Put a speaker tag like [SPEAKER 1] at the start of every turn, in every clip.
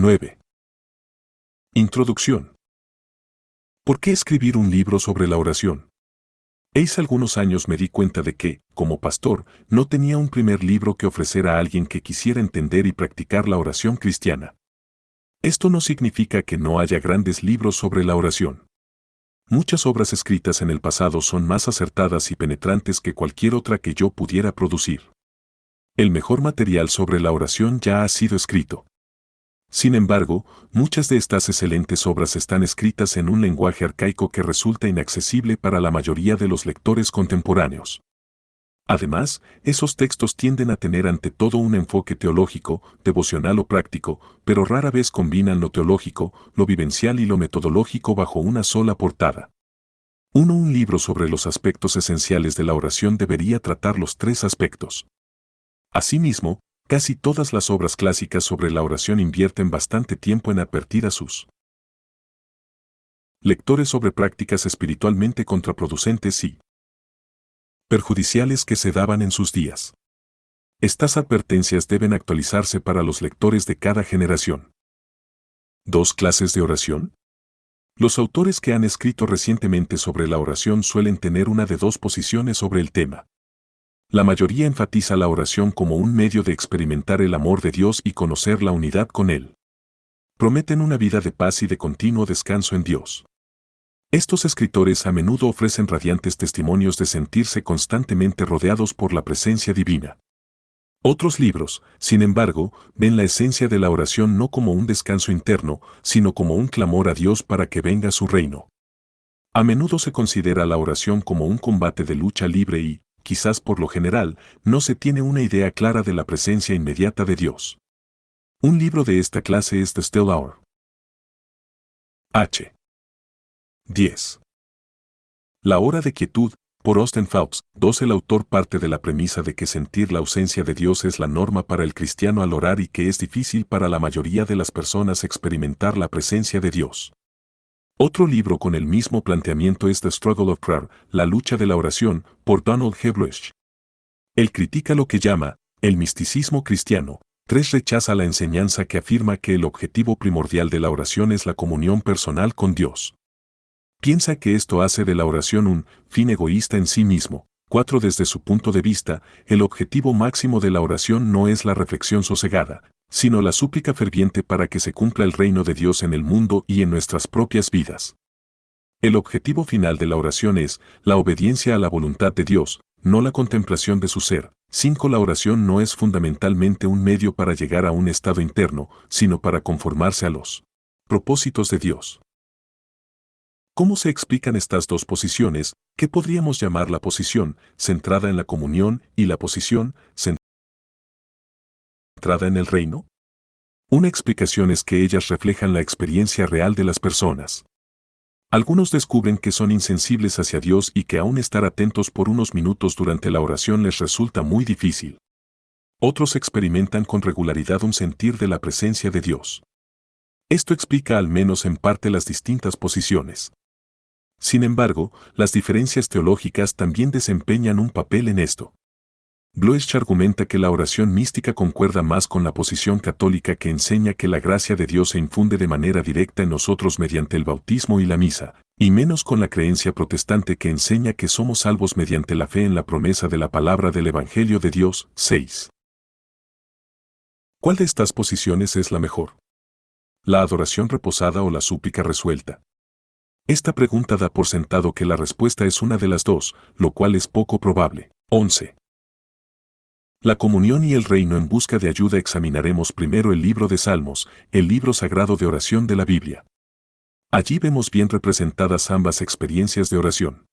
[SPEAKER 1] 9. Introducción. ¿Por qué escribir un libro sobre la oración? Hace algunos años me di cuenta de que, como pastor, no tenía un primer libro que ofrecer a alguien que quisiera entender y practicar la oración cristiana. Esto no significa que no haya grandes libros sobre la oración. Muchas obras escritas en el pasado son más acertadas y penetrantes que cualquier otra que yo pudiera producir. El mejor material sobre la oración ya ha sido escrito. Sin embargo, muchas de estas excelentes obras están escritas en un lenguaje arcaico que resulta inaccesible para la mayoría de los lectores contemporáneos. Además, esos textos tienden a tener ante todo un enfoque teológico, devocional o práctico, pero rara vez combinan lo teológico, lo vivencial y lo metodológico bajo una sola portada. Un libro sobre los aspectos esenciales de la oración debería tratar los tres aspectos. Asimismo, casi todas las obras clásicas sobre la oración invierten bastante tiempo en advertir a sus lectores sobre prácticas espiritualmente contraproducentes y perjudiciales que se daban en sus días. Estas advertencias deben actualizarse para los lectores de cada generación. ¿Dos clases de oración? Los autores que han escrito recientemente sobre la oración suelen tener una de dos posiciones sobre el tema. La mayoría enfatiza la oración como un medio de experimentar el amor de Dios y conocer la unidad con Él. Prometen una vida de paz y de continuo descanso en Dios. Estos escritores a menudo ofrecen radiantes testimonios de sentirse constantemente rodeados por la presencia divina. Otros libros, sin embargo, ven la esencia de la oración no como un descanso interno, sino como un clamor a Dios para que venga su reino. A menudo se considera la oración como un combate de lucha libre y, quizás por lo general, no se tiene una idea clara de la presencia inmediata de Dios. Un libro de esta clase es The Still Hour. H. 10. La hora de quietud, por Austin Phelps. 2. El autor parte de la premisa de que sentir la ausencia de Dios es la norma para el cristiano al orar y que es difícil para la mayoría de las personas experimentar la presencia de Dios. Otro libro con el mismo planteamiento es The Struggle of Prayer, La lucha de la oración, por Donald G. Bush. Él critica lo que llama el misticismo cristiano. 3. Rechaza la enseñanza que afirma que el objetivo primordial de la oración es la comunión personal con Dios. Piensa que esto hace de la oración un fin egoísta en sí mismo. 4. Desde su punto de vista, el objetivo máximo de la oración no es la reflexión sosegada, sino la súplica ferviente para que se cumpla el reino de Dios en el mundo y en nuestras propias vidas. El objetivo final de la oración es la obediencia a la voluntad de Dios, no la contemplación de su ser. 5. La oración no es fundamentalmente un medio para llegar a un estado interno, sino para conformarse a los propósitos de Dios. ¿Cómo se explican estas dos posiciones, que podríamos llamar la posición centrada en la comunión y la posición centrada en el reino? Una explicación es que ellas reflejan la experiencia real de las personas. Algunos descubren que son insensibles hacia Dios y que aún estar atentos por unos minutos durante la oración les resulta muy difícil. Otros experimentan con regularidad un sentir de la presencia de Dios. Esto explica al menos en parte las distintas posiciones. Sin embargo, las diferencias teológicas también desempeñan un papel en esto. Bloech argumenta que la oración mística concuerda más con la posición católica que enseña que la gracia de Dios se infunde de manera directa en nosotros mediante el bautismo y la misa, y menos con la creencia protestante que enseña que somos salvos mediante la fe en la promesa de la palabra del Evangelio de Dios. 6. ¿Cuál de estas posiciones es la mejor? ¿La adoración reposada o la súplica resuelta? Esta pregunta da por sentado que la respuesta es una de las dos, lo cual es poco probable. 11. La comunión y el reino. En busca de ayuda examinaremos primero el libro de Salmos, el libro sagrado de oración de la Biblia. Allí vemos bien representadas ambas experiencias de oración.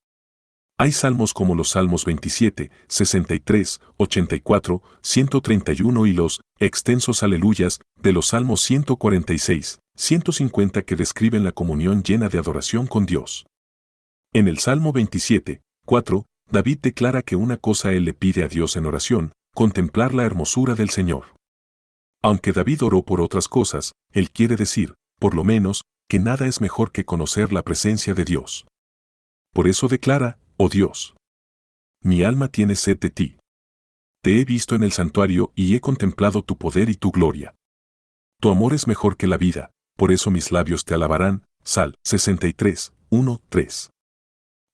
[SPEAKER 1] Hay salmos como los Salmos 27, 63, 84, 131 y los extensos aleluyas de los Salmos 146, 150 que describen la comunión llena de adoración con Dios. En el Salmo 27, 4, David declara que una cosa él le pide a Dios en oración, contemplar la hermosura del Señor. Aunque David oró por otras cosas, él quiere decir, por lo menos, que nada es mejor que conocer la presencia de Dios. Por eso declara, oh Dios, mi alma tiene sed de ti. Te he visto en el santuario y he contemplado tu poder y tu gloria. Tu amor es mejor que la vida, por eso mis labios te alabarán. Sal 63, 1, 3.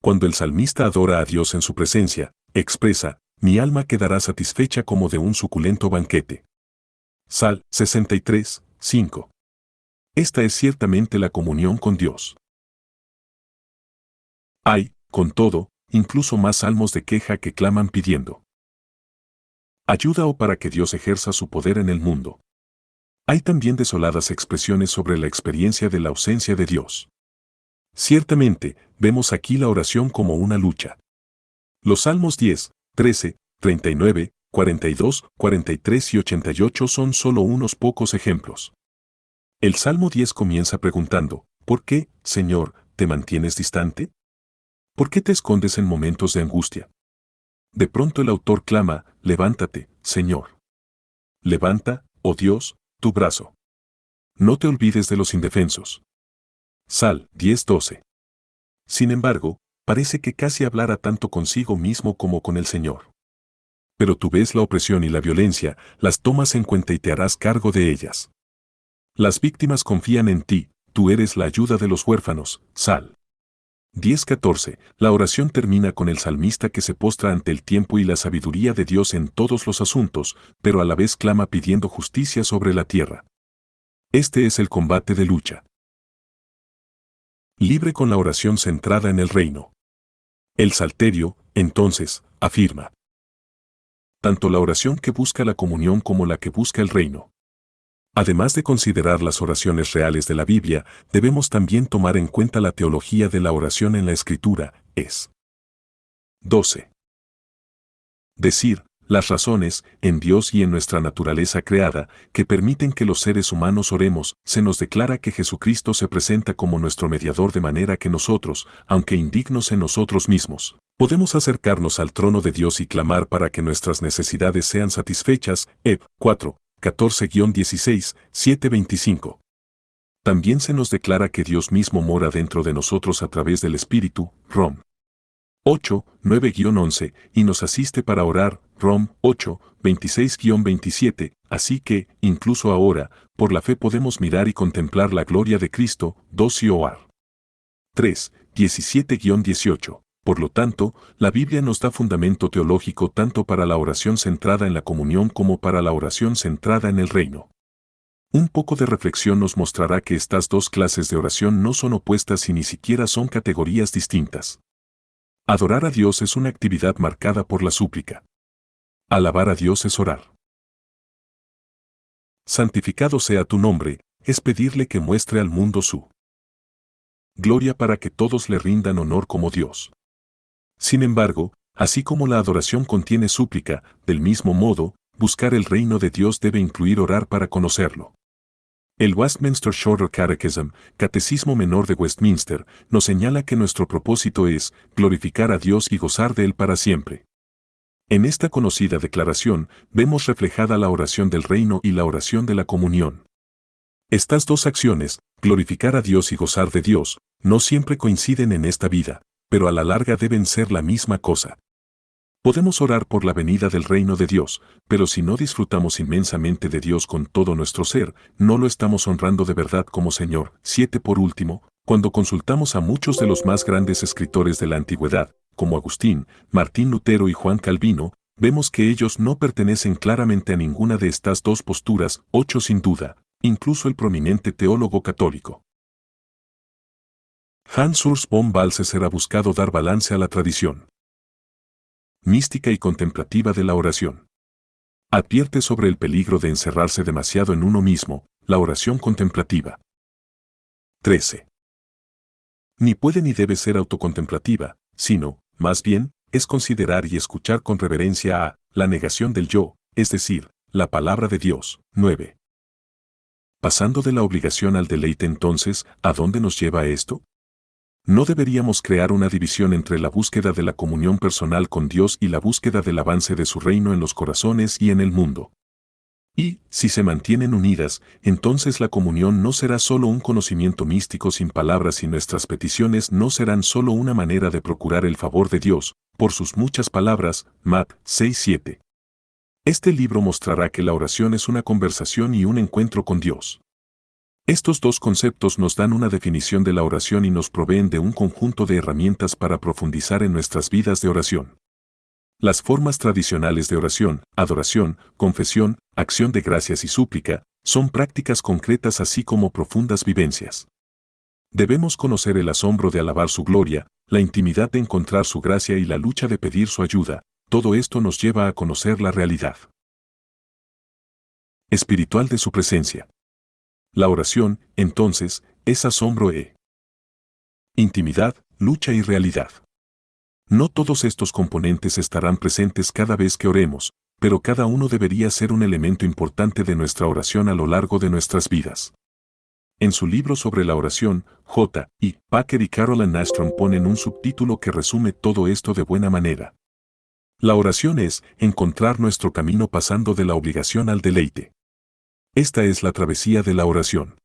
[SPEAKER 1] Cuando el salmista adora a Dios en su presencia, expresa, mi alma quedará satisfecha como de un suculento banquete. Sal 63, 5. Esta es ciertamente la comunión con Dios. Hay, con todo, incluso más salmos de queja que claman pidiendo ayuda o para que Dios ejerza su poder en el mundo. Hay también desoladas expresiones sobre la experiencia de la ausencia de Dios. Ciertamente, vemos aquí la oración como una lucha. Los salmos 10, 13, 39, 42, 43 y 88 son solo unos pocos ejemplos. El Salmo 10 comienza preguntando, ¿por qué, Señor, te mantienes distante? ¿Por qué te escondes en momentos de angustia? De pronto el autor clama, levántate, Señor. Levanta, oh Dios, tu brazo. No te olvides de los indefensos. Sal 10:12. Sin embargo, parece que casi hablara tanto consigo mismo como con el Señor. Pero tú ves la opresión y la violencia, las tomas en cuenta y te harás cargo de ellas. Las víctimas confían en ti, tú eres la ayuda de los huérfanos. Sal 10:14. La oración termina con el salmista que se postra ante el tiempo y la sabiduría de Dios en todos los asuntos, pero a la vez clama pidiendo justicia sobre la tierra. Este es el combate de lucha. Libre con la oración centrada en el reino. El Salterio, entonces, afirma tanto la oración que busca la comunión como la que busca el reino. Además de considerar las oraciones reales de la Biblia, debemos también tomar en cuenta la teología de la oración en la Escritura, es 12. Decir, las razones, en Dios y en nuestra naturaleza creada, que permiten que los seres humanos oremos, se nos declara que Jesucristo se presenta como nuestro mediador de manera que nosotros, aunque indignos en nosotros mismos, podemos acercarnos al trono de Dios y clamar para que nuestras necesidades sean satisfechas. 4, 14-16, 7-25. También se nos declara que Dios mismo mora dentro de nosotros a través del Espíritu, Rom 8, 9-11, y nos asiste para orar, Rom 8, 26-27, así que, incluso ahora, por la fe podemos mirar y contemplar la gloria de Cristo, 2 Oar 3, 17-18. Por lo tanto, la Biblia nos da fundamento teológico tanto para la oración centrada en la comunión como para la oración centrada en el reino. Un poco de reflexión nos mostrará que estas dos clases de oración no son opuestas y ni siquiera son categorías distintas. Adorar a Dios es una actividad marcada por la súplica. Alabar a Dios es orar. Santificado sea tu nombre, es pedirle que muestre al mundo su gloria para que todos le rindan honor como Dios. Sin embargo, así como la adoración contiene súplica, del mismo modo, buscar el reino de Dios debe incluir orar para conocerlo. El Westminster Shorter Catechism, Catecismo Menor de Westminster, nos señala que nuestro propósito es glorificar a Dios y gozar de Él para siempre. En esta conocida declaración, vemos reflejada la oración del reino y la oración de la comunión. Estas dos acciones, glorificar a Dios y gozar de Dios, no siempre coinciden en esta vida, pero a la larga deben ser la misma cosa. Podemos orar por la venida del reino de Dios, pero si no disfrutamos inmensamente de Dios con todo nuestro ser, no lo estamos honrando de verdad como Señor. 7. Por último, cuando consultamos a muchos de los más grandes escritores de la antigüedad, como Agustín, Martín Lutero y Juan Calvino, vemos que ellos no pertenecen claramente a ninguna de estas dos posturas. 8. Sin duda, incluso el prominente teólogo católico Hans Urs von Balthasar ha buscado dar balance a la tradición mística y contemplativa de la oración. Advierte sobre el peligro de encerrarse demasiado en uno mismo, la oración contemplativa. 13. Ni puede ni debe ser autocontemplativa, sino, más bien, es considerar y escuchar con reverencia a la negación del yo, es decir, la palabra de Dios. 9. Pasando de la obligación al deleite entonces, ¿a dónde nos lleva esto? No deberíamos crear una división entre la búsqueda de la comunión personal con Dios y la búsqueda del avance de su reino en los corazones y en el mundo. Y, si se mantienen unidas, entonces la comunión no será solo un conocimiento místico sin palabras y nuestras peticiones no serán solo una manera de procurar el favor de Dios, por sus muchas palabras. Matt 6:7. Este libro mostrará que la oración es una conversación y un encuentro con Dios. Estos dos conceptos nos dan una definición de la oración y nos proveen de un conjunto de herramientas para profundizar en nuestras vidas de oración. Las formas tradicionales de oración, adoración, confesión, acción de gracias y súplica, son prácticas concretas así como profundas vivencias. Debemos conocer el asombro de alabar su gloria, la intimidad de encontrar su gracia y la lucha de pedir su ayuda. Todo esto nos lleva a conocer la realidad espiritual de su presencia. La oración, entonces, es asombro intimidad, lucha y realidad. No todos estos componentes estarán presentes cada vez que oremos, pero cada uno debería ser un elemento importante de nuestra oración a lo largo de nuestras vidas. En su libro sobre la oración, J. I. Packer y Carolyn Nastrom ponen un subtítulo que resume todo esto de buena manera. La oración es encontrar nuestro camino pasando de la obligación al deleite. Esta es la travesía de la oración.